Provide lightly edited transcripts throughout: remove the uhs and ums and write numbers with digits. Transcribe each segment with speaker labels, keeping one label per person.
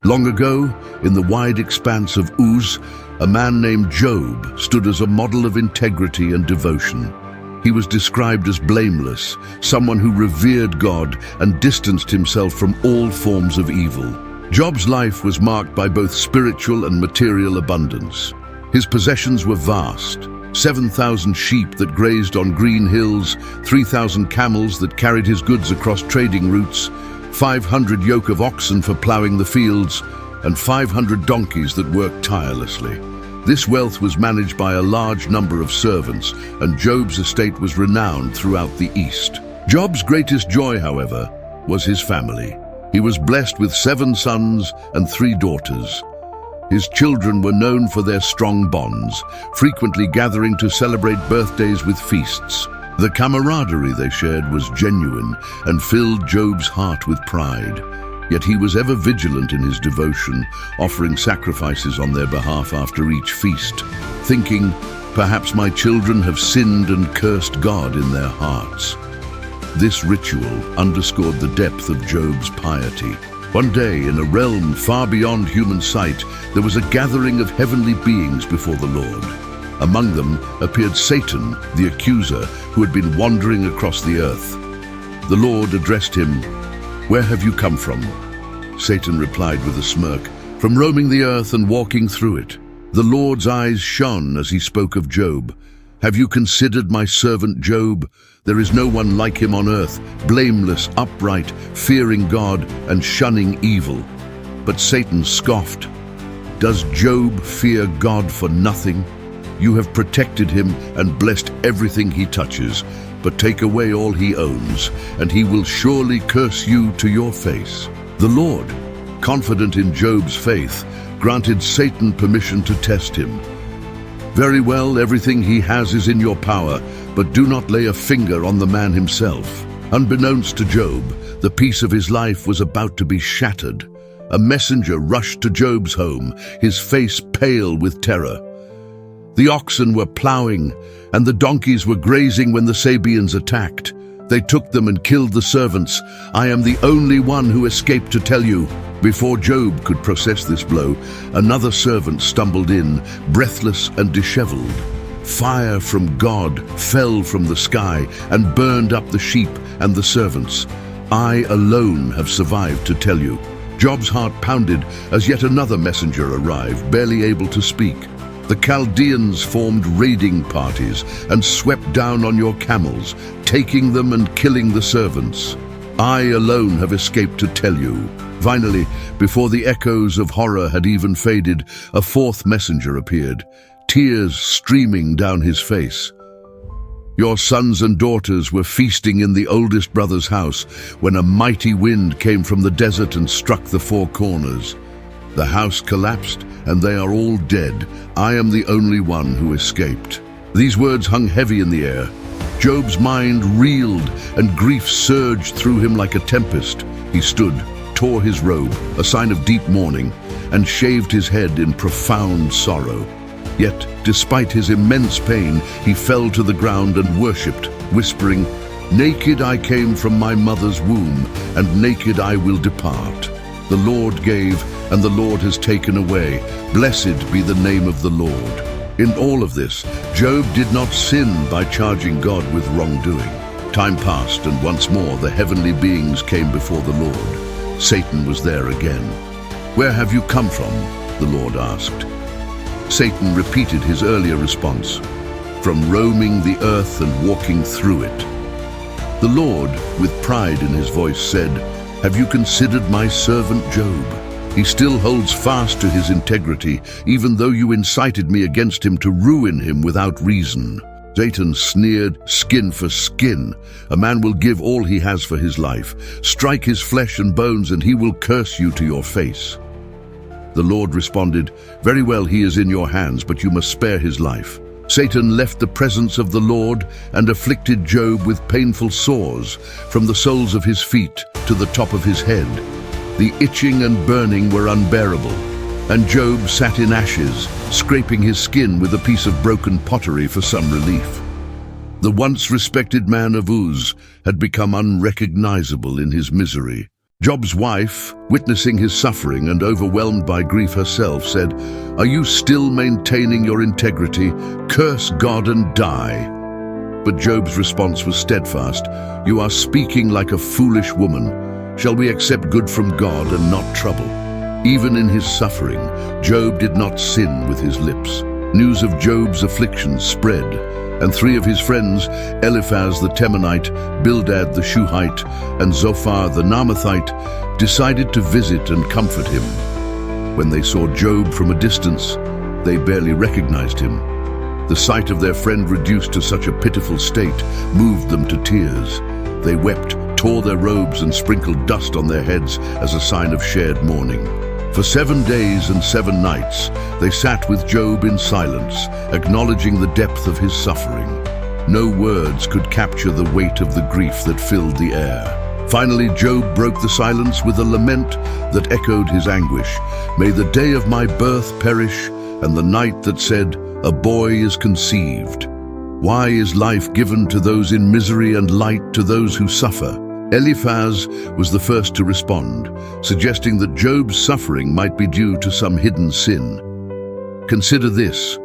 Speaker 1: Long ago, in the wide expanse of Uz, a man named Job stood as a model of integrity and devotion. He was described as blameless, someone who revered God and distanced himself from all forms of evil. Job's life was marked by both spiritual and material abundance. His possessions were vast: 7,000 sheep that grazed on green hills, 3,000 camels that carried his goods across trading routes, 500 yoke of oxen for ploughing the fields, and 500 donkeys that worked tirelessly. This wealth was managed by a large number of servants, and Job's estate was renowned throughout the East. Job's greatest joy, however, was his family. He was blessed with 7 sons and 3 daughters. His children were known for their strong bonds, frequently gathering to celebrate birthdays with feasts. The camaraderie they shared was genuine and filled Job's heart with pride. Yet he was ever vigilant in his devotion, offering sacrifices on their behalf after each feast, thinking, "Perhaps my children have sinned and cursed God in their hearts." This ritual underscored the depth of Job's piety. One day, in a realm far beyond human sight, there was a gathering of heavenly beings before the Lord. Among them appeared Satan, the accuser, who had been wandering across the earth. The Lord addressed him, "Where have you come from?" Satan replied with a smirk, "From roaming the earth and walking through it." The Lord's eyes shone as he spoke of Job. "Have you considered my servant Job? There is no one like him on earth, blameless, upright, fearing God and shunning evil." But Satan scoffed. "Does Job fear God for nothing? You have protected him and blessed everything he touches, but take away all he owns, and he will surely curse you to your face." The Lord, confident in Job's faith, granted Satan permission to test him. "Very well, everything he has is in your power, but do not lay a finger on the man himself." Unbeknownst to Job, the peace of his life was about to be shattered. A messenger rushed to Job's home, his face pale with terror. The oxen were plowing, and the donkeys were grazing when the Sabeans attacked. They took them and killed the servants. "I am the only one who escaped to tell you." Before Job could process this blow, another servant stumbled in, breathless and disheveled. Fire from God fell from the sky and burned up the sheep and the servants. "I alone have survived to tell you." Job's heart pounded as yet another messenger arrived, barely able to speak. "The Chaldeans formed raiding parties and swept down on your camels, taking them and killing the servants. I alone have escaped to tell you." Finally, before the echoes of horror had even faded, a 4th messenger appeared, tears streaming down his face. "Your sons and daughters were feasting in the oldest brother's house when a mighty wind came from the desert and struck the 4 corners. The house collapsed, and they are all dead. I am the only one who escaped." These words hung heavy in the air. Job's mind reeled, and grief surged through him like a tempest. He stood, tore his robe, a sign of deep mourning, and shaved his head in profound sorrow. Yet, despite his immense pain, he fell to the ground and worshipped, whispering, "Naked I came from my mother's womb, and naked I will depart. The Lord gave, and the Lord has taken away. Blessed be the name of the Lord." In all of this, Job did not sin by charging God with wrongdoing. Time passed, and once more the heavenly beings came before the Lord. Satan was there again. "Where have you come from?" the Lord asked. Satan repeated his earlier response, "From roaming the earth and walking through it." The Lord, with pride in his voice, said, "Have you considered my servant Job? He still holds fast to his integrity, even though you incited me against him to ruin him without reason." Satan sneered, "Skin for skin. A man will give all he has for his life. Strike his flesh and bones, and he will curse you to your face." The Lord responded, "Very well, he is in your hands, but you must spare his life." Satan left the presence of the Lord and afflicted Job with painful sores from the soles of his feet to the top of his head. The itching and burning were unbearable, and Job sat in ashes, scraping his skin with a piece of broken pottery for some relief. The once respected man of Uz had become unrecognizable in his misery. Job's wife, witnessing his suffering and overwhelmed by grief herself, said, "Are you still maintaining your integrity? Curse God and die." But Job's response was steadfast. "You are speaking like a foolish woman. Shall we accept good from God and not trouble?" Even in his suffering, Job did not sin with his lips. News of Job's afflictions spread, and three of his friends, Eliphaz the Temanite, Bildad the Shuhite, and Zophar the Naamathite, decided to visit and comfort him. When they saw Job from a distance, they barely recognized him. The sight of their friend reduced to such a pitiful state moved them to tears. They wept, tore their robes, and sprinkled dust on their heads as a sign of shared mourning. For 7 days and 7 nights, they sat with Job in silence, acknowledging the depth of his suffering. No words could capture the weight of the grief that filled the air. Finally, Job broke the silence with a lament that echoed his anguish. "May the day of my birth perish, and the night that said, 'A boy is conceived.' Why is life given to those in misery and light to those who suffer?" Eliphaz was the first to respond, suggesting that Job's suffering might be due to some hidden sin. "Consider this: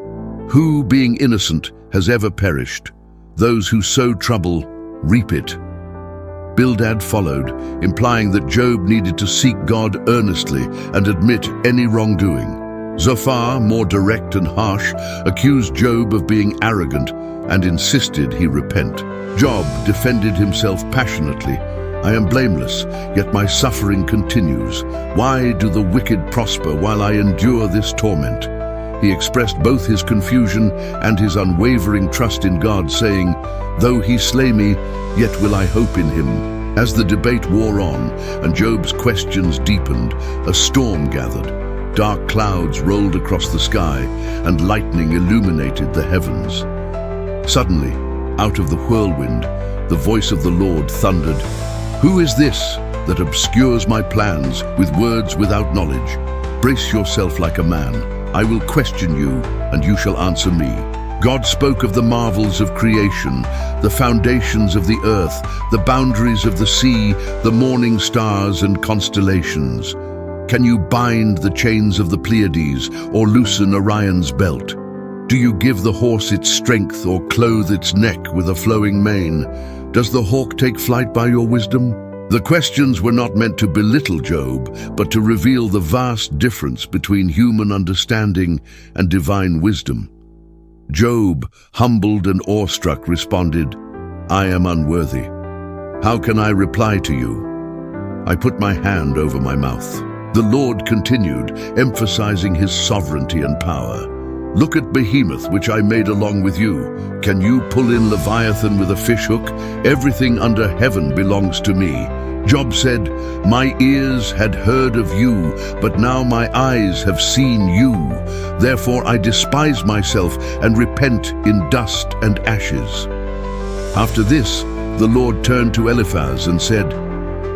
Speaker 1: who, being innocent, has ever perished? Those who sow trouble reap it." Bildad followed, implying that Job needed to seek God earnestly and admit any wrongdoing. Zophar, more direct and harsh, accused Job of being arrogant and insisted he repent. Job defended himself passionately. "I am blameless, yet my suffering continues. Why do the wicked prosper while I endure this torment?" He expressed both his confusion and his unwavering trust in God, saying, "Though he slay me, yet will I hope in him." As the debate wore on and Job's questions deepened, a storm gathered. Dark clouds rolled across the sky, and lightning illuminated the heavens. Suddenly, out of the whirlwind, the voice of the Lord thundered, "Who is this that obscures my plans with words without knowledge? Brace yourself like a man. I will question you, and you shall answer me." God spoke of the marvels of creation, the foundations of the earth, the boundaries of the sea, the morning stars and constellations. Can you bind the chains of the Pleiades or loosen Orion's belt? Do you give the horse its strength or clothe its neck with a flowing mane? Does the hawk take flight by your wisdom? The questions were not meant to belittle Job, but to reveal the vast difference between human understanding and divine wisdom. Job, humbled and awestruck, responded, "I am unworthy. How can I reply to you? I put my hand over my mouth." The Lord continued, emphasizing his sovereignty and power. "Look at Behemoth, which I made along with you. Can you pull in Leviathan with a fishhook? Everything under heaven belongs to me." Job said, "My ears had heard of you, but now my eyes have seen you. Therefore I despise myself and repent in dust and ashes." After this, the Lord turned to Eliphaz and said,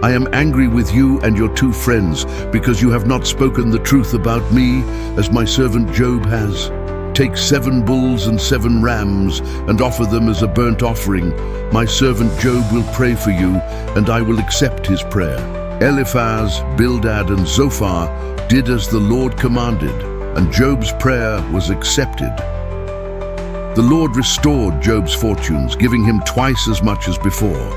Speaker 1: "I am angry with you and your 2 friends because you have not spoken the truth about me as my servant Job has. Take 7 bulls and 7 rams and offer them as a burnt offering. My servant Job will pray for you, and I will accept his prayer." Eliphaz, Bildad, and Zophar did as the Lord commanded, and Job's prayer was accepted. The Lord restored Job's fortunes, giving him twice as much as before.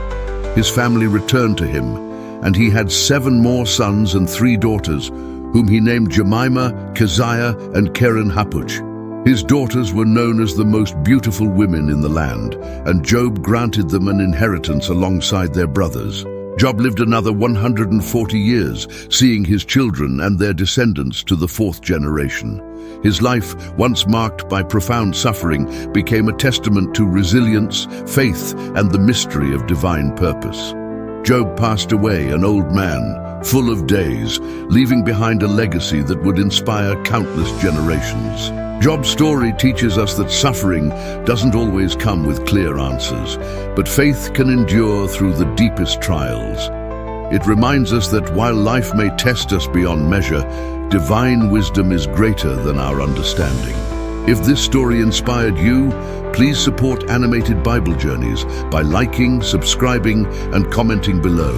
Speaker 1: His family returned to him, and he had 7 more sons and 3 daughters, whom he named Jemimah, Keziah, and Keren-Happuch. His daughters were known as the most beautiful women in the land, and Job granted them an inheritance alongside their brothers. Job lived another 140 years, seeing his children and their descendants to the 4th generation. His life, once marked by profound suffering, became a testament to resilience, faith, and the mystery of divine purpose. Job passed away an old man, full of days, leaving behind a legacy that would inspire countless generations. Job's story teaches us that suffering doesn't always come with clear answers, but faith can endure through the deepest trials. It reminds us that while life may test us beyond measure, divine wisdom is greater than our understanding. If this story inspired you, please support Animated Bible Journeys by liking, subscribing, and commenting below.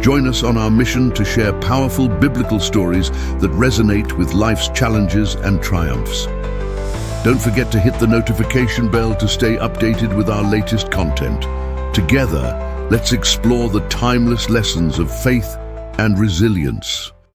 Speaker 1: Join us on our mission to share powerful biblical stories that resonate with life's challenges and triumphs. Don't forget to hit the notification bell to stay updated with our latest content. Together, let's explore the timeless lessons of faith and resilience.